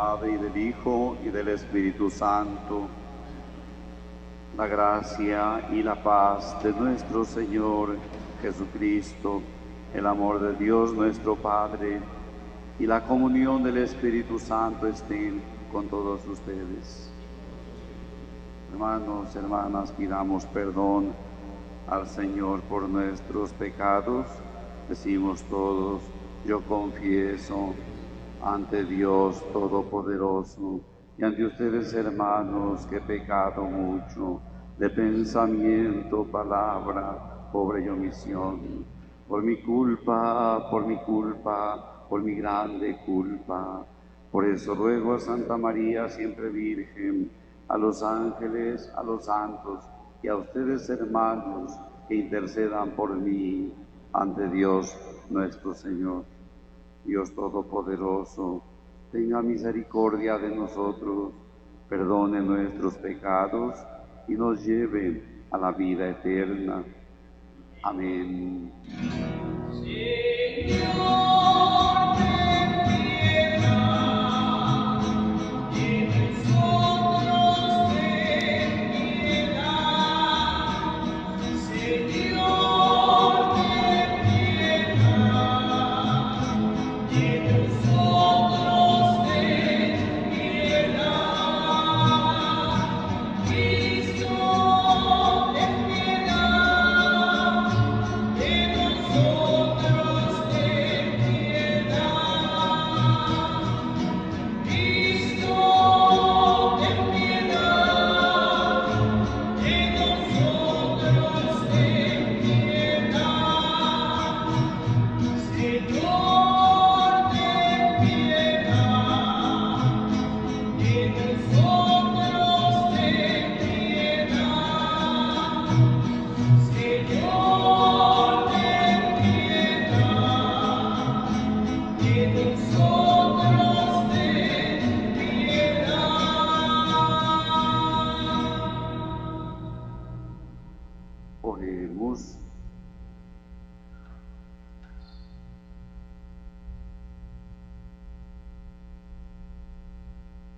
Padre, y del Hijo, y del Espíritu Santo. La gracia y la paz de nuestro Señor Jesucristo, el amor de Dios nuestro Padre, y la comunión del Espíritu Santo estén con todos ustedes. Hermanos, hermanas, pidamos perdón al Señor por nuestros pecados. Decimos todos: yo confieso ante Dios Todopoderoso y ante ustedes, hermanos, que he pecado mucho de pensamiento, palabra, obra y omisión. Por mi culpa, por mi grande culpa. Por eso ruego a Santa María, siempre Virgen, a los ángeles, a los santos y a ustedes, hermanos, que intercedan por mí ante Dios nuestro Señor. Dios Todopoderoso, tenga misericordia de nosotros, perdone nuestros pecados y nos lleve a la vida eterna. Amén. Señor. Oremos.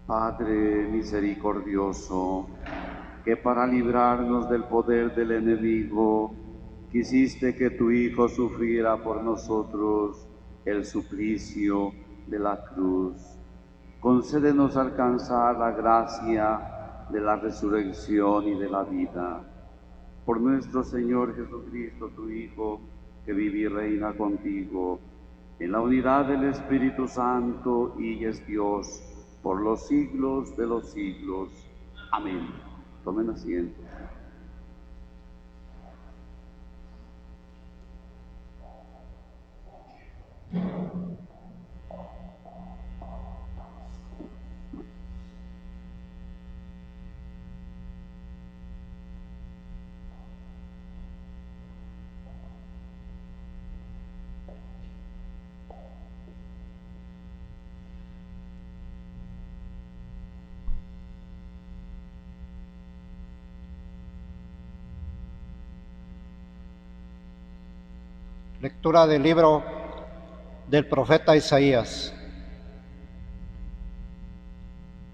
Padre misericordioso, que para librarnos del poder del enemigo, quisiste que tu Hijo sufriera por nosotros el suplicio de la cruz. Concédenos alcanzar la gracia de la resurrección y de la vida. Por nuestro Señor Jesucristo, tu Hijo, que vive y reina contigo, en la unidad del Espíritu Santo, y es Dios por los siglos de los siglos. Amén. Tomen asiento. Lectura del libro del profeta Isaías.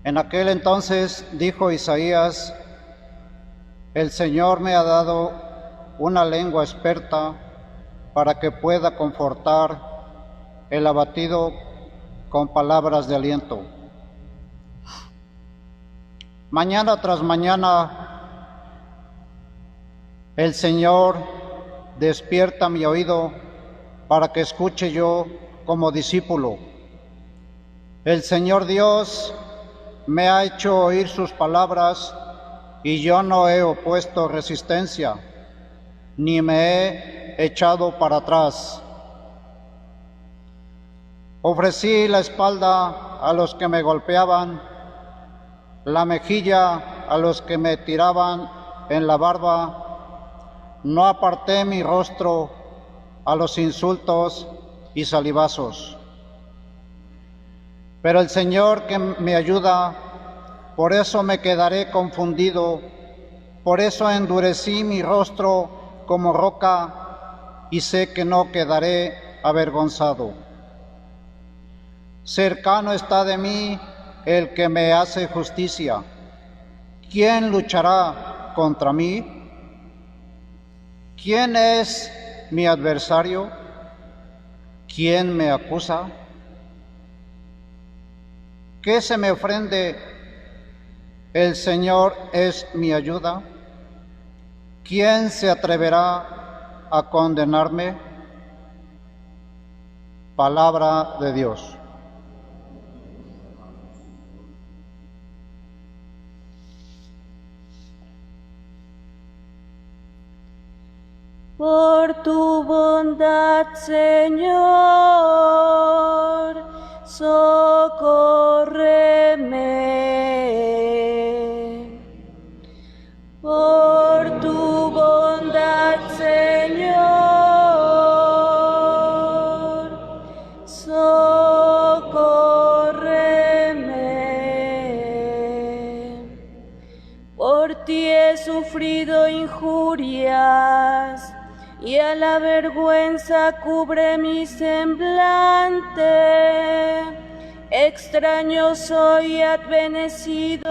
En aquel entonces dijo Isaías: el Señor me ha dado una lengua experta para que pueda confortar el abatido con palabras de aliento. Mañana tras mañana el Señor despierta mi oído para que escuche yo como discípulo. El Señor Dios me ha hecho oír sus palabras y yo no he opuesto resistencia, ni me he echado para atrás. Ofrecí la espalda a los que me golpeaban, la mejilla a los que me tiraban en la barba. No aparté mi rostro a los insultos y salivazos. Pero el Señor que me ayuda, por eso me quedaré confundido, por eso endurecí mi rostro como roca y sé que no quedaré avergonzado. Cercano está de mí el que me hace justicia. ¿Quién luchará contra mí? ¿Quién es mi adversario? ¿Quién me acusa? ¿Qué se me ofrende? El Señor es mi ayuda. ¿Quién se atreverá a condenarme? Palabra de Dios. Por tu bondad, Señor, socórreme. Por tu bondad, Señor, socórreme. Por ti he sufrido injurias, y a la vergüenza cubre mi semblante. Extraño soy advenecido,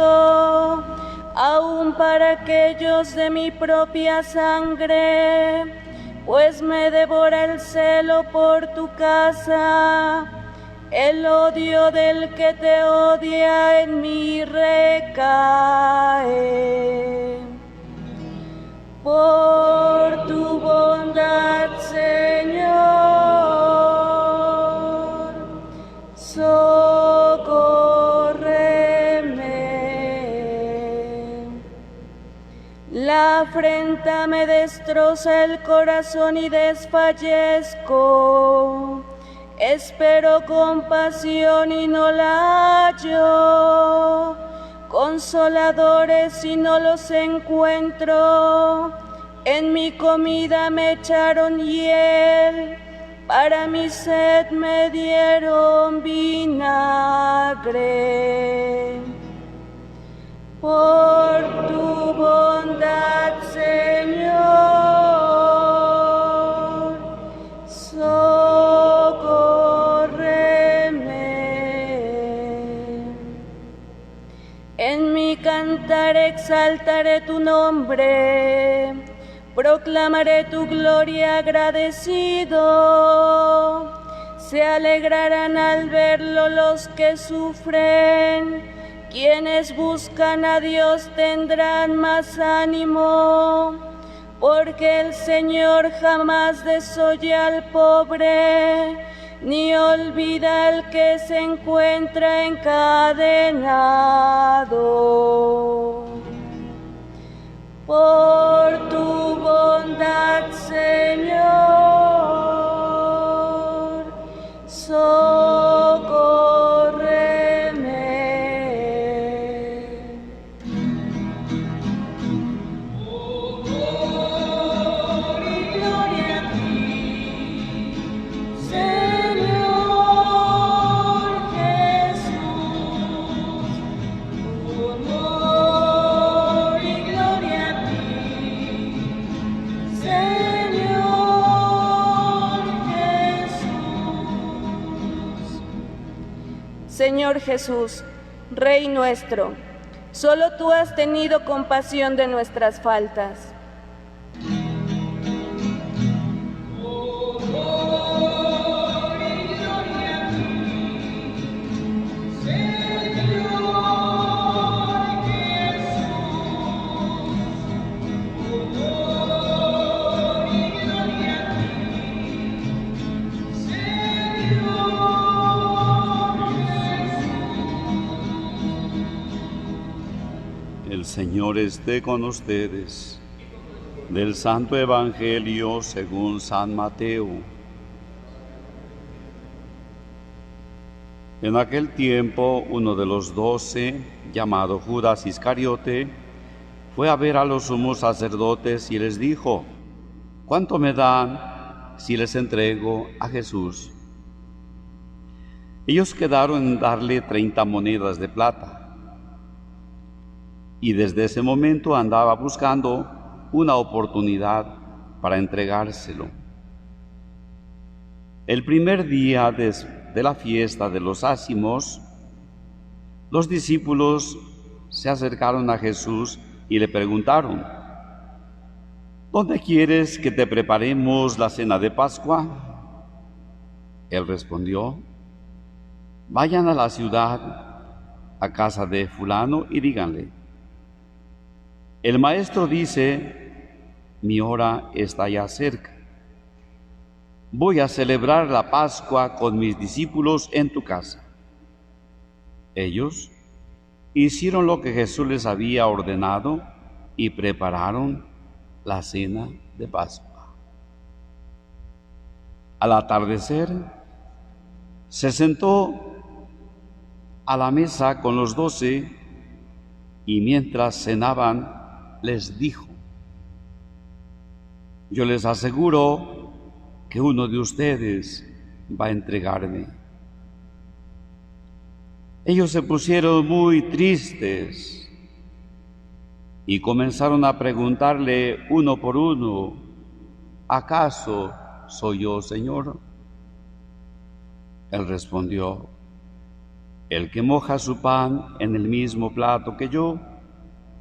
aun para aquellos de mi propia sangre, pues me devora el celo por tu casa. El odio del que te odia en mí recae. Por tu bondad, Señor, socórreme. La afrenta me destroza el corazón y desfallezco. Espero compasión y no la hallo, consoladores y no los encuentro. En mi comida me echaron hiel, para mi sed me dieron vinagre. Por tu bondad, Señor, socórreme. En mi cantar exaltaré tu nombre, proclamaré tu gloria agradecido. Se alegrarán al verlo los que sufren. Quienes buscan a Dios tendrán más ánimo, porque el Señor jamás desoye al pobre, ni olvida al que se encuentra encadenado. Por tu bondad, Señor, socórreme. Honor y gloria a ti, Señor Jesús. Honor y gloria a ti, Señor Jesús. Señor Jesús, Rey nuestro, solo tú has tenido compasión de nuestras faltas. El Señor esté con ustedes. Del Santo Evangelio según San Mateo. En aquel tiempo, uno de los 12, llamado Judas Iscariote, fue a ver a los sumos sacerdotes y les dijo: ¿cuánto me dan si les entrego a Jesús? Ellos quedaron en darle 30 monedas de plata. Y desde ese momento andaba buscando una oportunidad para entregárselo. El primer día de la fiesta de los Ácimos, Los discípulos se acercaron a Jesús y le preguntaron: ¿dónde quieres que te preparemos la cena de Pascua? Él respondió: vayan a la ciudad, a casa de fulano, y díganle: el maestro dice, mi hora está ya cerca. Voy a celebrar la Pascua con mis discípulos en tu casa. Ellos hicieron lo que Jesús les había ordenado y prepararon la cena de Pascua. Al atardecer, se sentó a la mesa con los 12 y mientras cenaban les dijo: yo les aseguro que uno de ustedes va a entregarme. Ellos se pusieron muy tristes y comenzaron a preguntarle uno por uno: ¿acaso soy yo, Señor? Él respondió: el que moja su pan en el mismo plato que yo,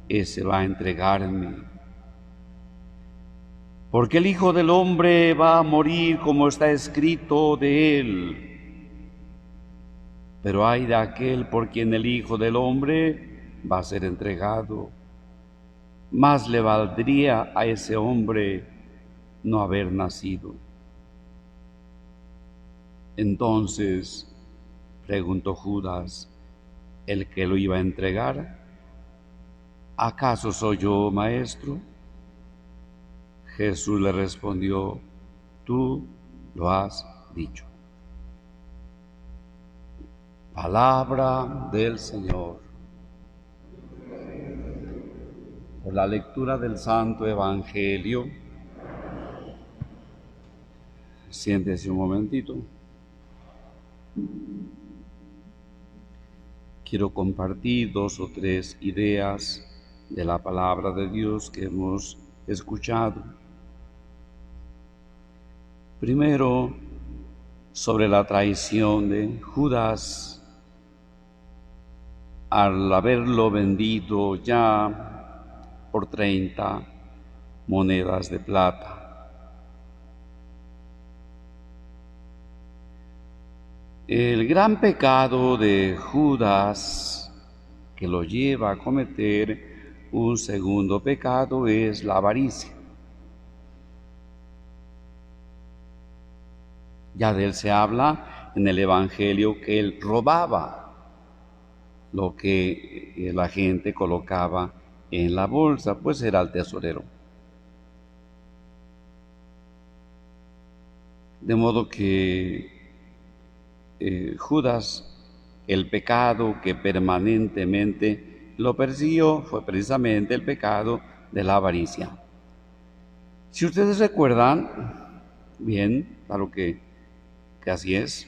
ese va a entregarme. Porque el Hijo del Hombre va a morir como está escrito de él. Pero ay de aquel por quien el Hijo del Hombre va a ser entregado. Más le valdría a ese hombre no haber nacido. Entonces preguntó Judas, el que lo iba a entregar: ¿acaso soy yo, maestro? Jesús le respondió: tú lo has dicho. Palabra del Señor. Por la lectura del Santo Evangelio, siéntese un momentito. Quiero compartir 2 o 3 ideas de la palabra de Dios que hemos escuchado. Primero, sobre la traición de Judas al haberlo vendido ya por 30 monedas de plata. El gran pecado de Judas que lo lleva a cometer un segundo pecado es la avaricia. Ya de él se habla en el Evangelio que él robaba lo que la gente colocaba en la bolsa, pues era el tesorero. De modo que Judas, el pecado que permanentemente lo persiguió fue precisamente el pecado de la avaricia. Si ustedes recuerdan, bien, claro que así es,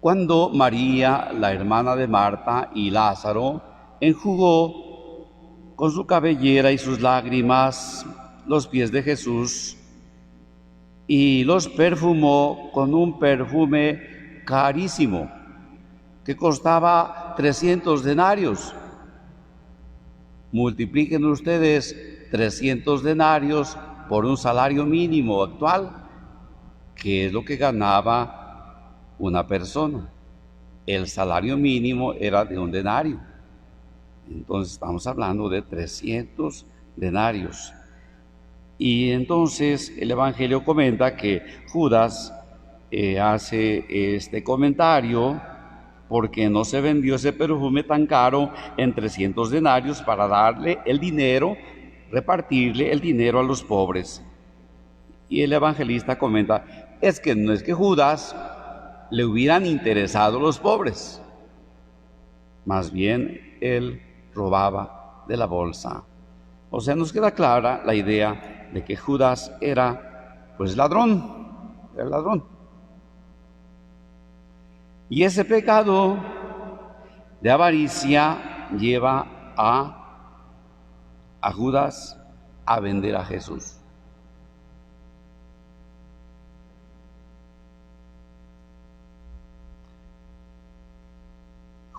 cuando María, la hermana de Marta, y Lázaro enjugó con su cabellera y sus lágrimas los pies de Jesús y los perfumó con un perfume carísimo que costaba 300 denarios. Multipliquen ustedes 300 denarios por un salario mínimo actual, que es lo que ganaba una persona. El salario mínimo era de 1 denario. Entonces estamos hablando de 300 denarios. Y entonces el Evangelio comenta que Judas hace este comentario porque no se vendió ese perfume tan caro en 300 denarios para darle el dinero, repartirle el dinero a los pobres. Y el evangelista comenta, es que no es que Judas le hubieran interesado los pobres, más bien él robaba de la bolsa. O sea, nos queda clara la idea de que Judas era, pues, ladrón, era ladrón. Y ese pecado de avaricia lleva a Judas a vender a Jesús.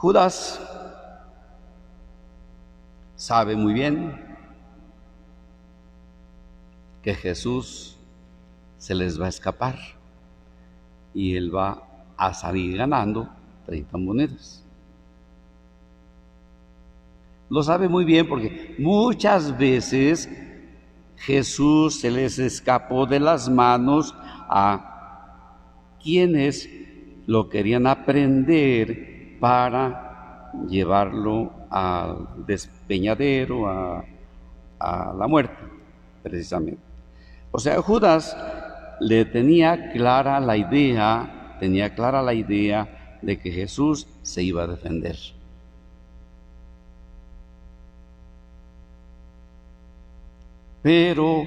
Judas sabe muy bien que Jesús se les va a escapar y él va a salir ganando 30 monedas. Lo sabe muy bien porque muchas veces Jesús se les escapó de las manos a quienes lo querían aprender para llevarlo al despeñadero, a la muerte, precisamente. O sea, Judas tenía clara la idea de que Jesús se iba a defender. Pero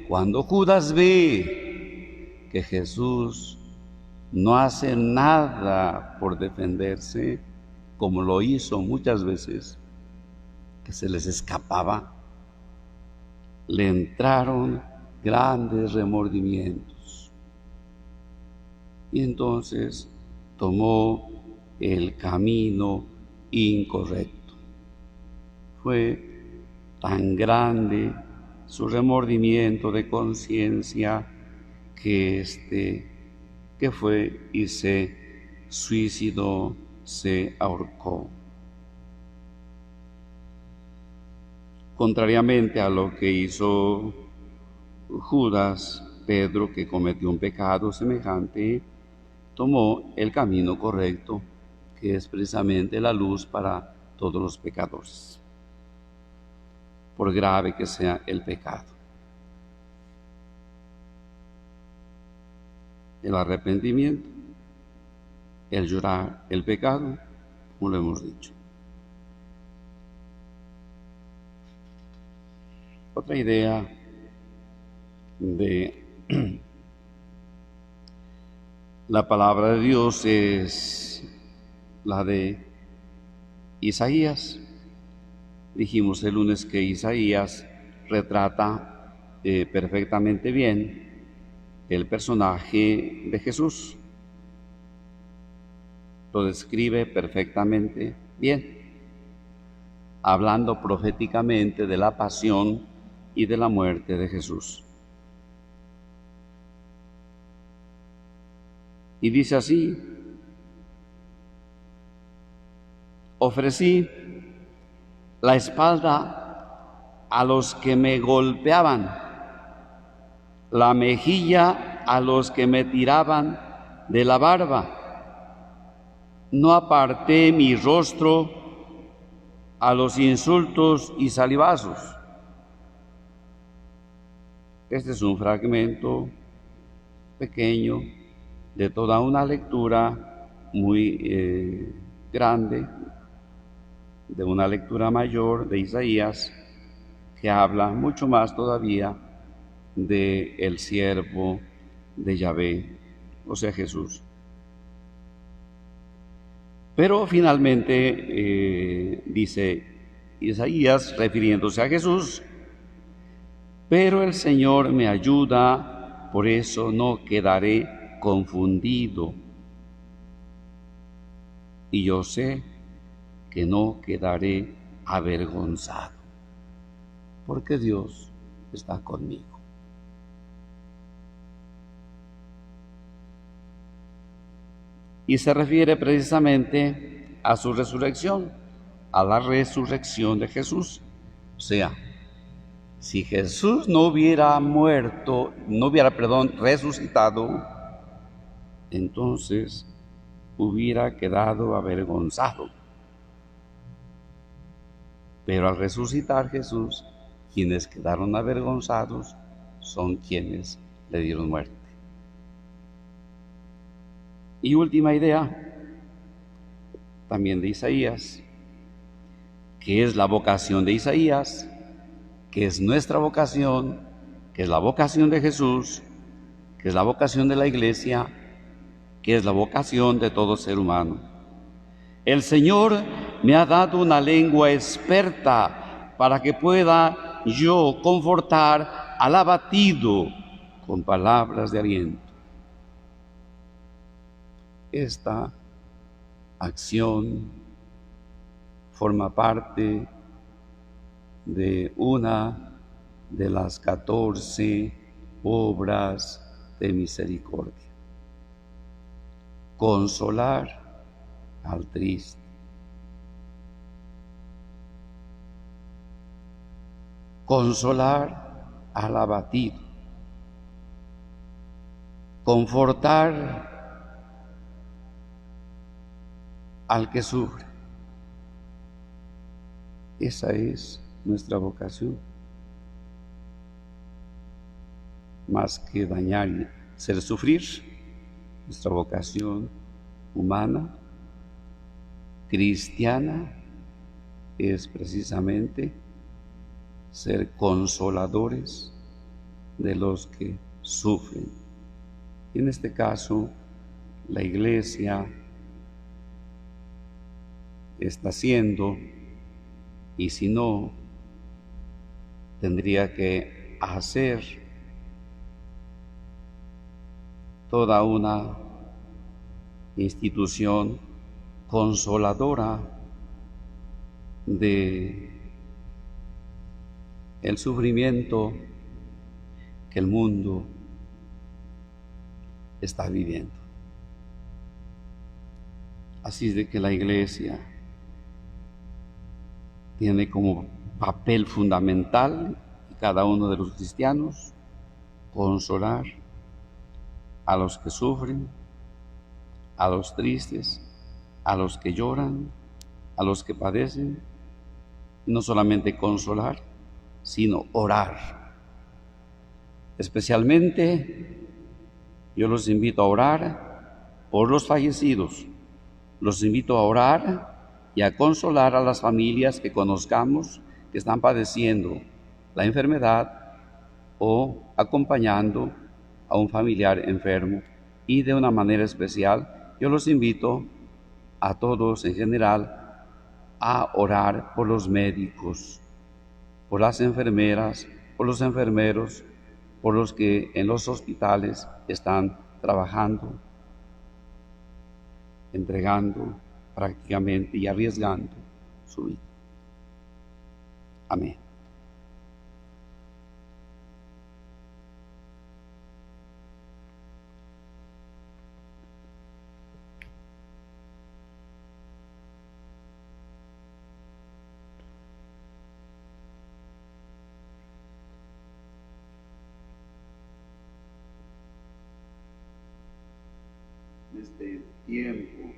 cuando Judas ve que Jesús no hace nada por defenderse, como lo hizo muchas veces, que se les escapaba, le entraron grandes remordimientos. Y entonces tomó el camino incorrecto. Fue tan grande su remordimiento de conciencia que fue y se suicidó, se ahorcó. Contrariamente a lo que hizo Judas, Pedro, que cometió un pecado semejante, tomó el camino correcto, que es precisamente la luz para todos los pecadores, por grave que sea el pecado. El arrepentimiento, el llorar el pecado, como lo hemos dicho. Otra idea de la palabra de Dios es la de Isaías. Dijimos el lunes que Isaías retrata perfectamente bien el personaje de Jesús. Lo describe perfectamente bien, hablando proféticamente de la pasión y de la muerte de Jesús. Y dice así: ofrecí la espalda a los que me golpeaban, la mejilla a los que me tiraban de la barba. No aparté mi rostro a los insultos y salivazos. Este es un fragmento pequeño de toda una lectura muy grande, de una lectura mayor de Isaías, que habla mucho más todavía de el siervo de Yahvé, o sea, Jesús. Pero finalmente dice Isaías, refiriéndose a Jesús: pero el Señor me ayuda, por eso no quedaré confundido. Y yo sé que no quedaré avergonzado, porque Dios está conmigo. Y se refiere precisamente a su resurrección, a la resurrección de Jesús. O sea, si Jesús no hubiera resucitado, entonces hubiera quedado avergonzado. Pero al resucitar Jesús, quienes quedaron avergonzados son quienes le dieron muerte. Y última idea, también de Isaías, que es la vocación de Isaías, que es nuestra vocación, que es la vocación de Jesús, que es la vocación de la Iglesia, que es la vocación de todo ser humano. El Señor me ha dado una lengua experta para que pueda yo confortar al abatido con palabras de aliento. Esta acción forma parte de una de las 14 obras de misericordia. Consolar al triste. Consolar al abatido. Confortar al que sufre. Esa es nuestra vocación. Más que dañar y hacer sufrir, nuestra vocación humana, cristiana, es precisamente ser consoladores de los que sufren. Y en este caso, la Iglesia está haciendo, y si no, tendría que hacer toda una institución consoladora de el sufrimiento que el mundo está viviendo. Así es de que la Iglesia tiene como papel fundamental, cada uno de los cristianos, consolar a los que sufren, a los tristes, a los que lloran, a los que padecen. No solamente consolar, sino orar. Especialmente yo los invito a orar por los fallecidos. Los invito a orar y a consolar a las familias que conozcamos que están padeciendo la enfermedad o acompañando a un familiar enfermo. Y de una manera especial, yo los invito a todos en general a orar por los médicos, por las enfermeras, por los enfermeros, por los que en los hospitales están trabajando, entregando prácticamente y arriesgando su vida. Amén. Este tiempo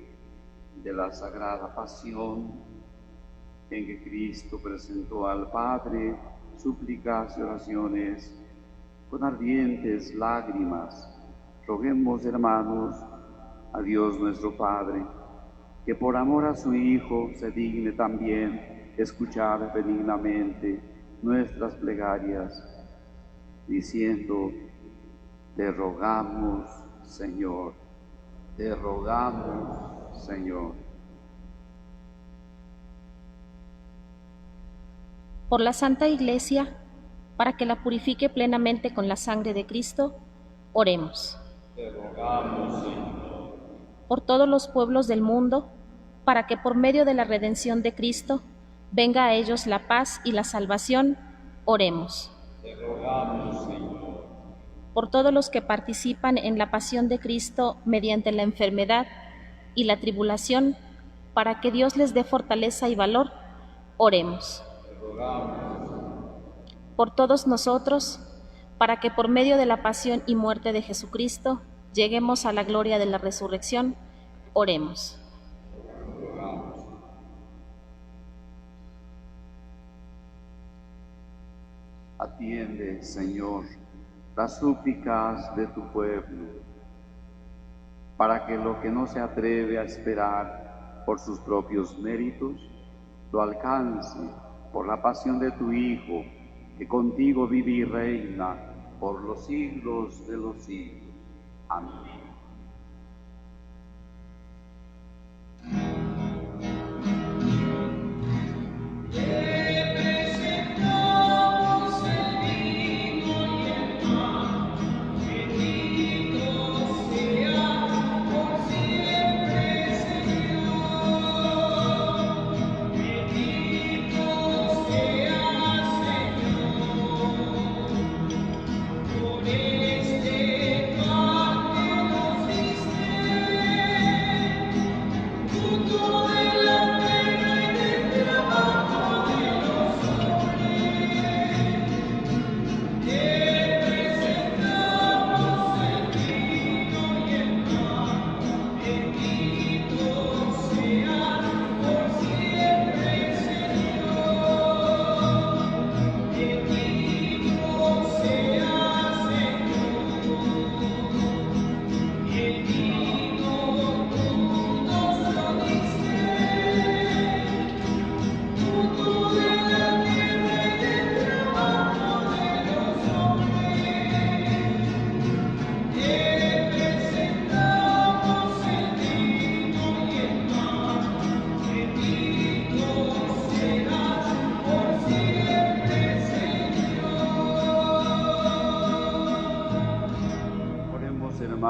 de la Sagrada Pasión, en que Cristo presentó al Padre súplicas y oraciones con ardientes lágrimas, roguemos, hermanos, a Dios nuestro Padre, que por amor a su Hijo se digne también escuchar benignamente nuestras plegarias, diciendo: te rogamos, Señor. Te rogamos, Señor. Por la Santa Iglesia, para que la purifique plenamente con la sangre de Cristo, oremos. Te rogamos, Señor. Por todos los pueblos del mundo, para que por medio de la redención de Cristo venga a ellos la paz y la salvación, oremos. Te rogamos, Señor. Por todos los que participan en la pasión de Cristo mediante la enfermedad y la tribulación, para que Dios les dé fortaleza y valor, oremos. Por todos nosotros, para que por medio de la pasión y muerte de Jesucristo lleguemos a la gloria de la resurrección, oremos. Atiende, Señor, las súplicas de tu pueblo, para que lo que no se atreve a esperar por sus propios méritos, lo alcance por la pasión de tu Hijo, que contigo vive y reina por los siglos de los siglos. Amén.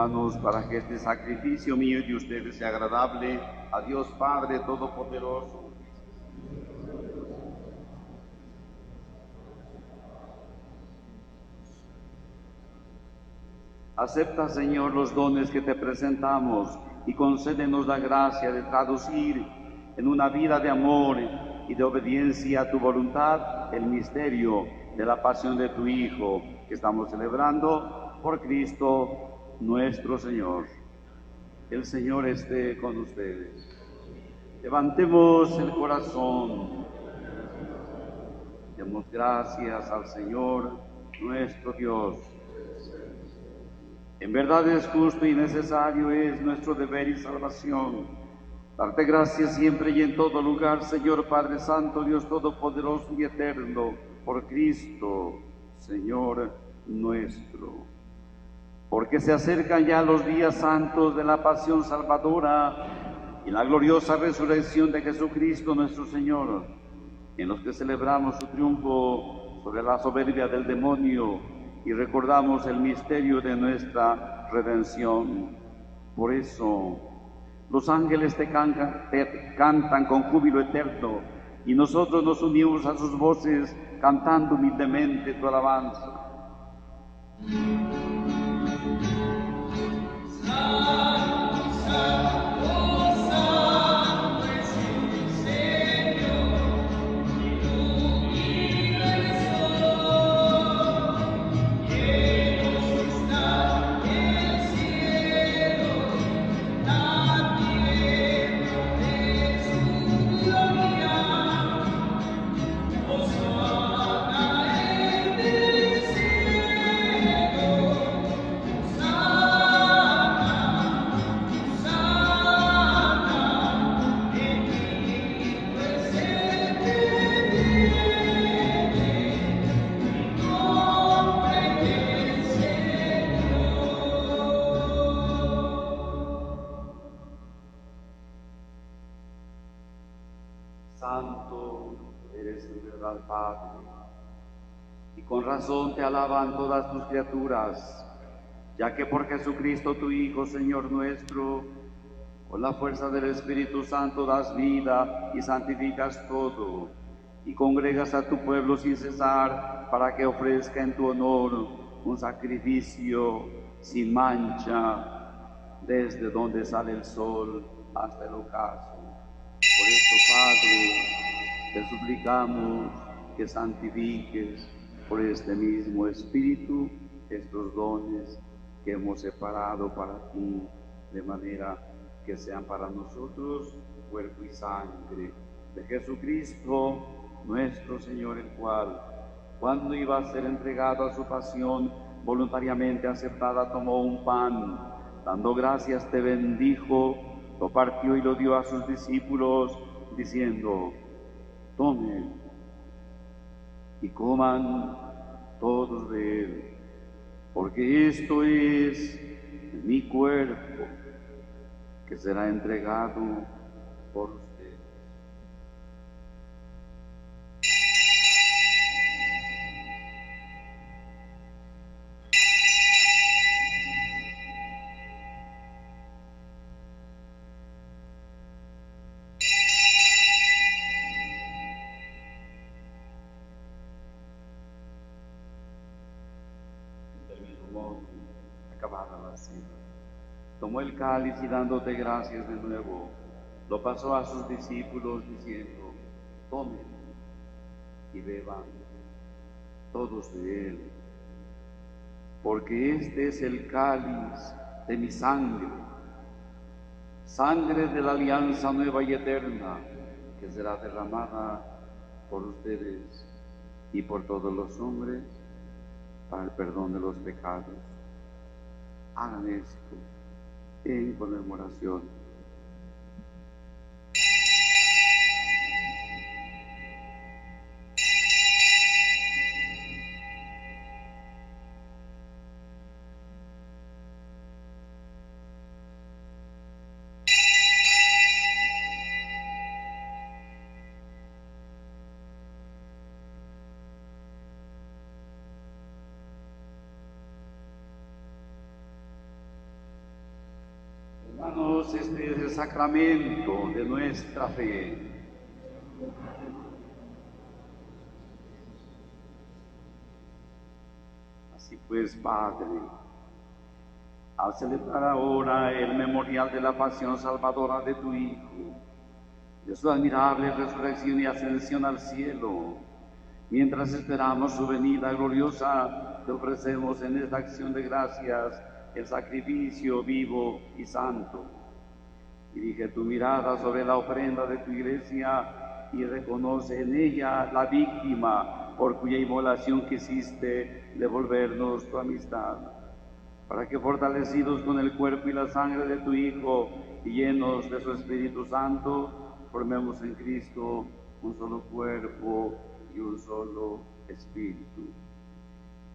hermanos, para que este sacrificio mío y de ustedes sea agradable a Dios Padre Todopoderoso. Acepta, Señor, los dones que te presentamos y concédenos la gracia de traducir en una vida de amor y de obediencia a tu voluntad el misterio de la pasión de tu Hijo que estamos celebrando por Cristo nuestro Señor. El Señor esté con ustedes. Levantemos el corazón. Demos gracias al Señor nuestro Dios. En verdad es justo y necesario, es nuestro deber y salvación. Darte gracias siempre y en todo lugar, Señor Padre Santo, Dios Todopoderoso y Eterno, por Cristo, Señor nuestro. Porque se acercan ya los días santos de la pasión salvadora y la gloriosa resurrección de Jesucristo nuestro Señor, en los que celebramos su triunfo sobre la soberbia del demonio y recordamos el misterio de nuestra redención. Por eso, los ángeles te cantan con júbilo eterno, y nosotros nos unimos a sus voces cantando humildemente tu alabanza. Santo eres en verdad, Padre, y con razón te alaban todas tus criaturas, ya que por Jesucristo tu Hijo, Señor nuestro, con la fuerza del Espíritu Santo das vida y santificas todo, y congregas a tu pueblo sin cesar para que ofrezca en tu honor un sacrificio sin mancha, desde donde sale el sol hasta el ocaso. Por esto, Padre, te suplicamos que santifiques por este mismo Espíritu estos dones que hemos separado para ti, de manera que sean para nosotros cuerpo y sangre de Jesucristo nuestro Señor, el cual, cuando iba a ser entregado a su pasión voluntariamente aceptada, tomó un pan, dando gracias te bendijo, lo partió y lo dio a sus discípulos, diciendo: tomen y coman todos de él, porque esto es mi cuerpo, que será entregado por ustedes. Acabada la cena, tomó el cáliz y dándote gracias de nuevo, lo pasó a sus discípulos diciendo: tomen y beban todos de él, porque este es el cáliz de mi sangre, sangre de la alianza nueva y eterna, que será derramada por ustedes y por todos los hombres para el perdón de los pecados. Hagan esto en conmemoración. Danos este es el sacramento de nuestra fe. Así pues, Padre, al celebrar ahora el memorial de la pasión salvadora de tu Hijo, de su admirable resurrección y ascensión al cielo, mientras esperamos su venida gloriosa, te ofrecemos en esta acción de gracias el sacrificio vivo y santo. Dirige tu mirada sobre la ofrenda de tu iglesia y reconoce en ella la víctima por cuya inmolación quisiste devolvernos tu amistad, para que fortalecidos con el cuerpo y la sangre de tu Hijo y llenos de su Espíritu Santo, formemos en Cristo un solo cuerpo y un solo espíritu.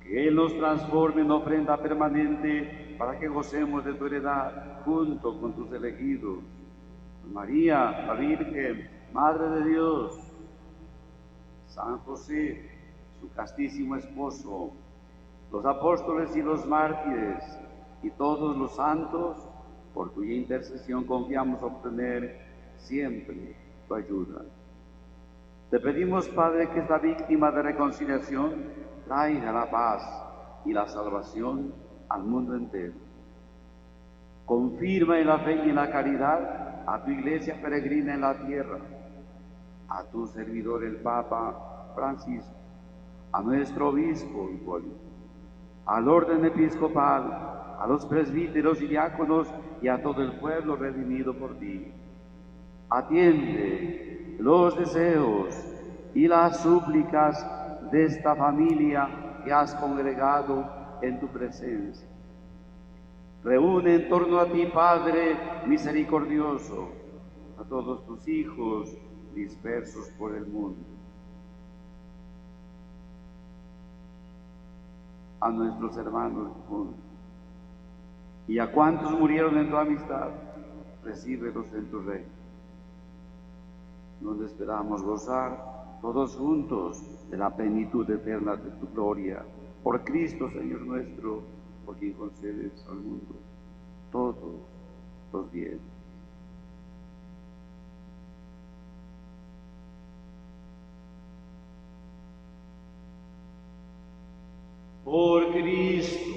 Que Él nos transforme en ofrenda permanente para que gocemos de tu heredad junto con tus elegidos. Con María, la Virgen, Madre de Dios, San José, su castísimo esposo, los apóstoles y los mártires y todos los santos, por cuya intercesión confiamos obtener siempre tu ayuda. Te pedimos, Padre, que esta víctima de reconciliación traiga la paz y la salvación al mundo entero. Confirma en la fe y en la caridad a tu iglesia peregrina en la tierra, a tu servidor el Papa Francisco, a nuestro obispo Hipólito, al orden episcopal, a los presbíteros y diáconos y a todo el pueblo redimido por ti. Atiende los deseos y las súplicas de esta familia que has congregado en tu presencia. Reúne en torno a ti, Padre misericordioso, a todos tus hijos dispersos por el mundo, a nuestros hermanos y a cuantos murieron en tu amistad, recíbelos en tu reino, donde esperamos gozar todos juntos de la plenitud eterna de tu gloria, por Cristo Señor nuestro, por quien concedes al mundo todos los bienes. Por Cristo,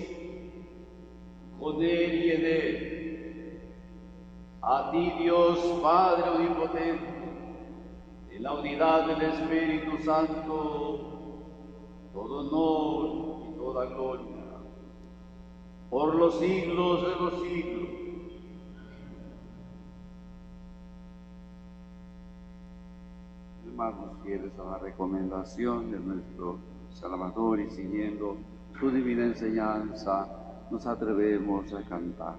con Él y en Él, a ti Dios Padre omnipotente, en la unidad del Espíritu Santo, todo honor y toda gloria, por los siglos de los siglos. Hermanos fieles a la recomendación de nuestro Salvador y siguiendo su divina enseñanza, nos atrevemos a cantar.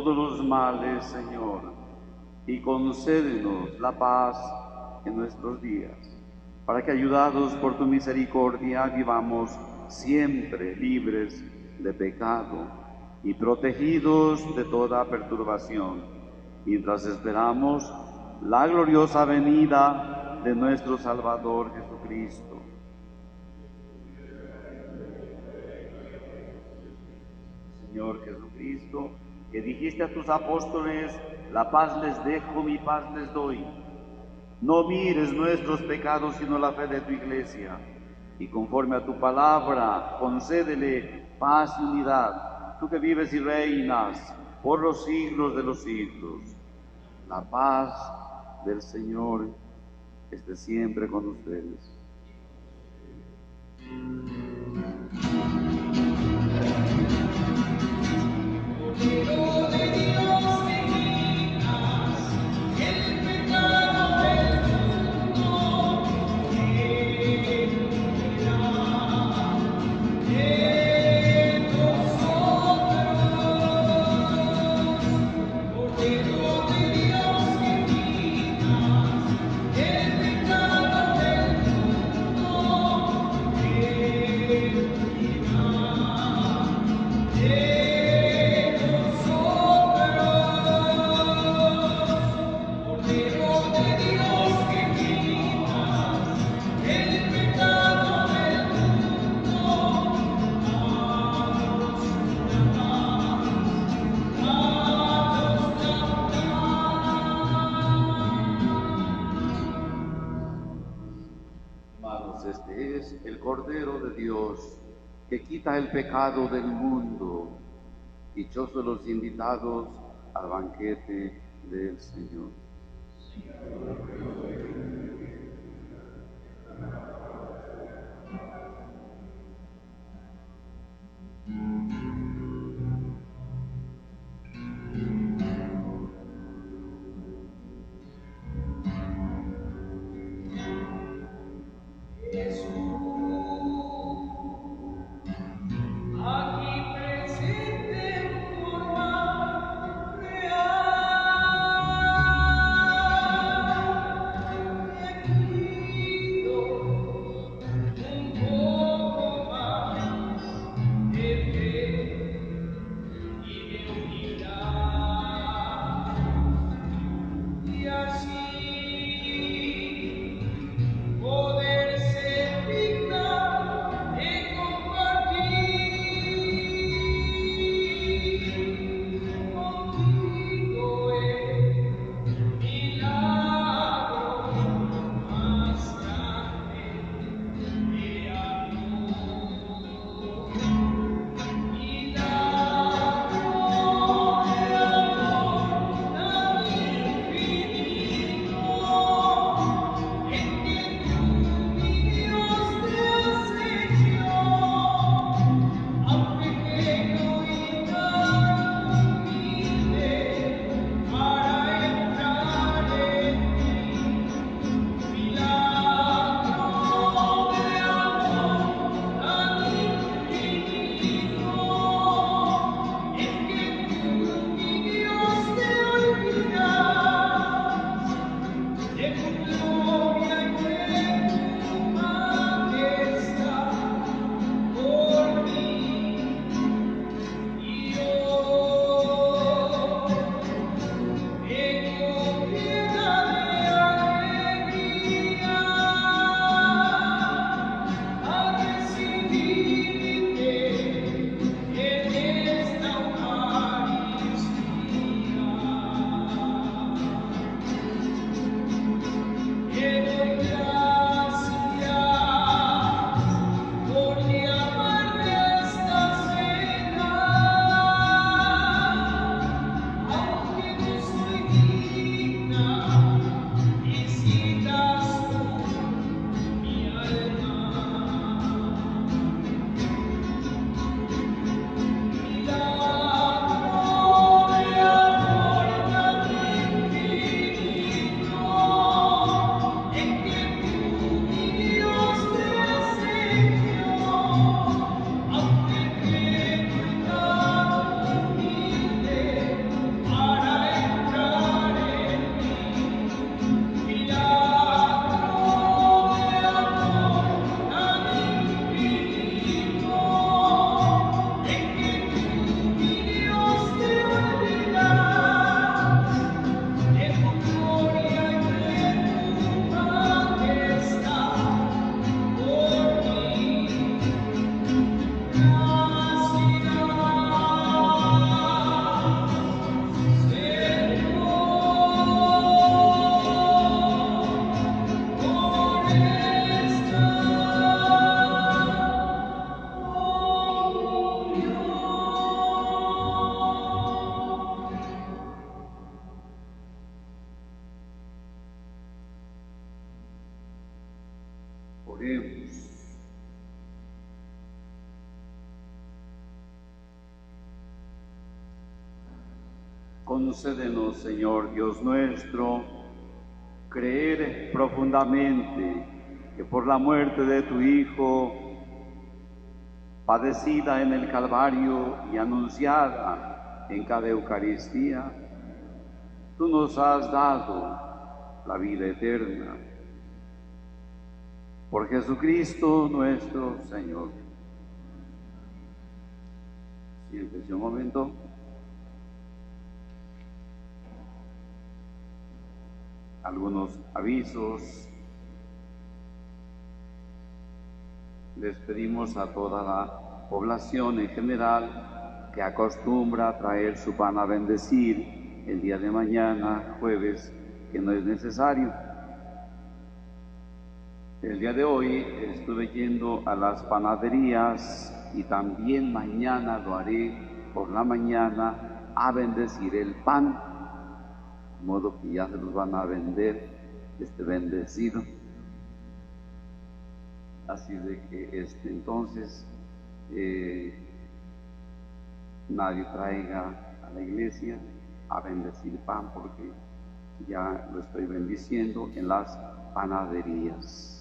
todos los males, Señor, y concédenos la paz en nuestros días, para que, ayudados por tu misericordia, vivamos siempre libres de pecado y protegidos de toda perturbación, mientras esperamos la gloriosa venida de nuestro Salvador Jesucristo. Señor Jesucristo, que dijiste a tus apóstoles: la paz les dejo, mi paz les doy. No mires nuestros pecados, sino la fe de tu Iglesia, y conforme a tu palabra, concédele paz y unidad, tú que vives y reinas por los siglos de los siglos. La paz del Señor esté siempre con ustedes. Este es el Cordero de Dios, que quita el pecado del mundo. Dichosos los invitados al banquete del Señor. Oremos. Concédenos, Señor Dios nuestro, creer profundamente que por la muerte de tu Hijo, padecida en el Calvario y anunciada en cada Eucaristía, tú nos has dado la vida eterna. Por Jesucristo nuestro Señor. Siéntese un momento. Algunos avisos. Les pedimos a toda la población en general que acostumbra a traer su pan a bendecir el día de mañana, jueves, que no es necesario. El día de hoy estuve yendo a las panaderías y también mañana lo haré por la mañana a bendecir el pan, de modo que ya se los van a vender bendecido. Así de que entonces nadie traiga a la iglesia a bendecir pan, porque ya lo estoy bendiciendo en las panaderías.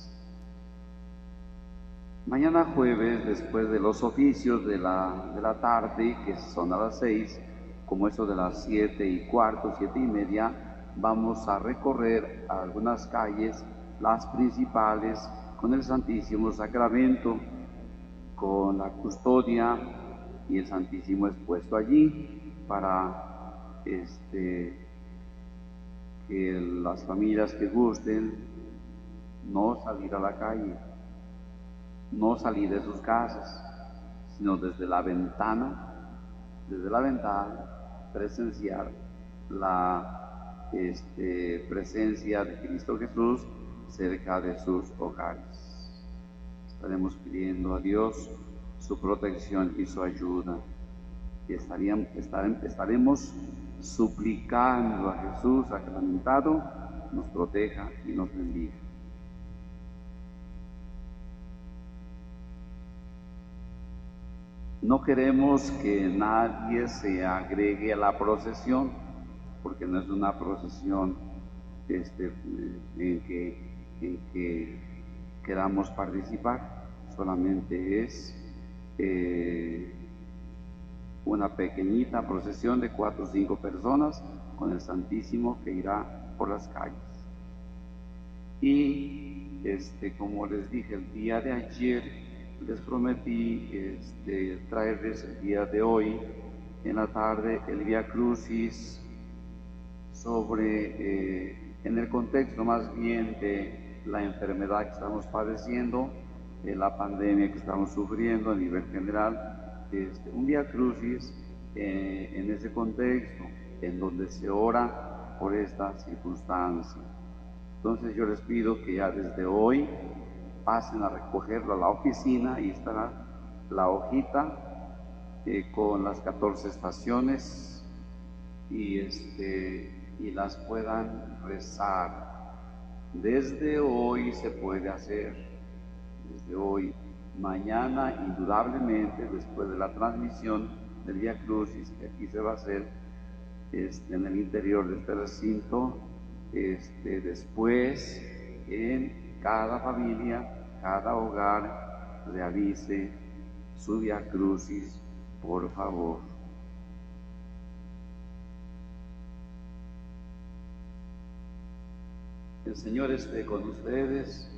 Mañana jueves, después de los oficios de la tarde, que son a las 6, como eso de las 7:15, 7:30, vamos a recorrer algunas calles, las principales, con el Santísimo Sacramento, con la custodia y el Santísimo expuesto allí, para que las familias que gusten no salir a la calle, no salir de sus casas, sino desde la ventana presenciar la presencia de Cristo Jesús cerca de sus hogares. Estaremos pidiendo a Dios su protección y su ayuda. Y estaremos suplicando a Jesús sacramentado nos proteja y nos bendiga. No queremos que nadie se agregue a la procesión, porque no es una procesión en que queramos participar, solamente es una pequeñita procesión de 4 o 5 personas con el Santísimo que irá por las calles. Y como les dije el día de ayer, les prometí traerles el día de hoy en la tarde el Vía Crucis sobre, en el contexto más bien de la enfermedad que estamos padeciendo, de la pandemia que estamos sufriendo a nivel general, un Vía Crucis en ese contexto, en donde se ora por esta circunstancia. Entonces yo les pido que ya desde hoy pasen a recogerlo a la oficina y estará la hojita con las 14 estaciones y las puedan rezar. Desde hoy se puede hacer, desde hoy. Mañana, indudablemente, después de la transmisión del Vía Crucis, que aquí se va a hacer en el interior de este recinto, después en cada familia, cada hogar, realice su Vía Crucis, por favor. El Señor esté con ustedes.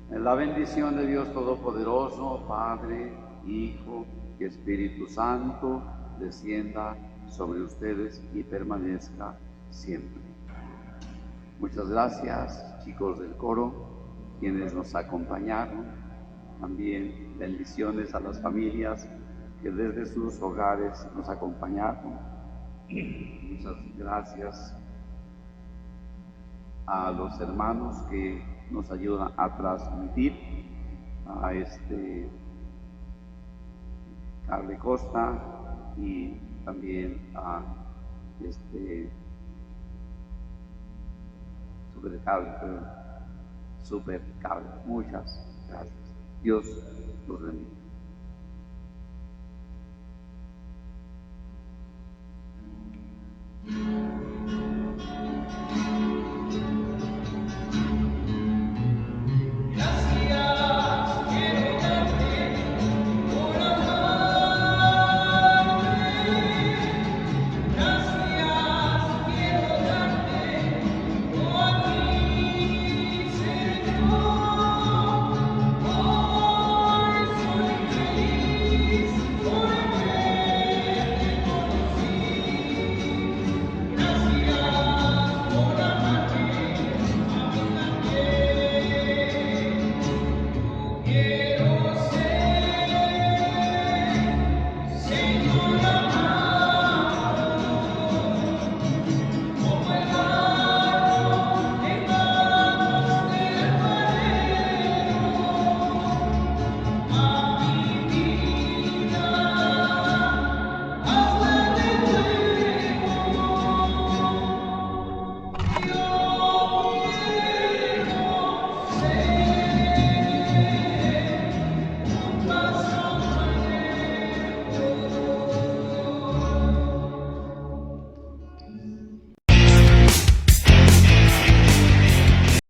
En la bendición de Dios Todopoderoso, Padre, Hijo y Espíritu Santo, descienda sobre ustedes y permanezca siempre. Muchas gracias, chicos del coro, quienes nos acompañaron. También bendiciones a las familias que desde sus hogares nos acompañaron. Muchas gracias a los hermanos que nos ayudan a transmitir, a Carle Costa y también a supercarga. Muchas gracias. Dios los bendiga.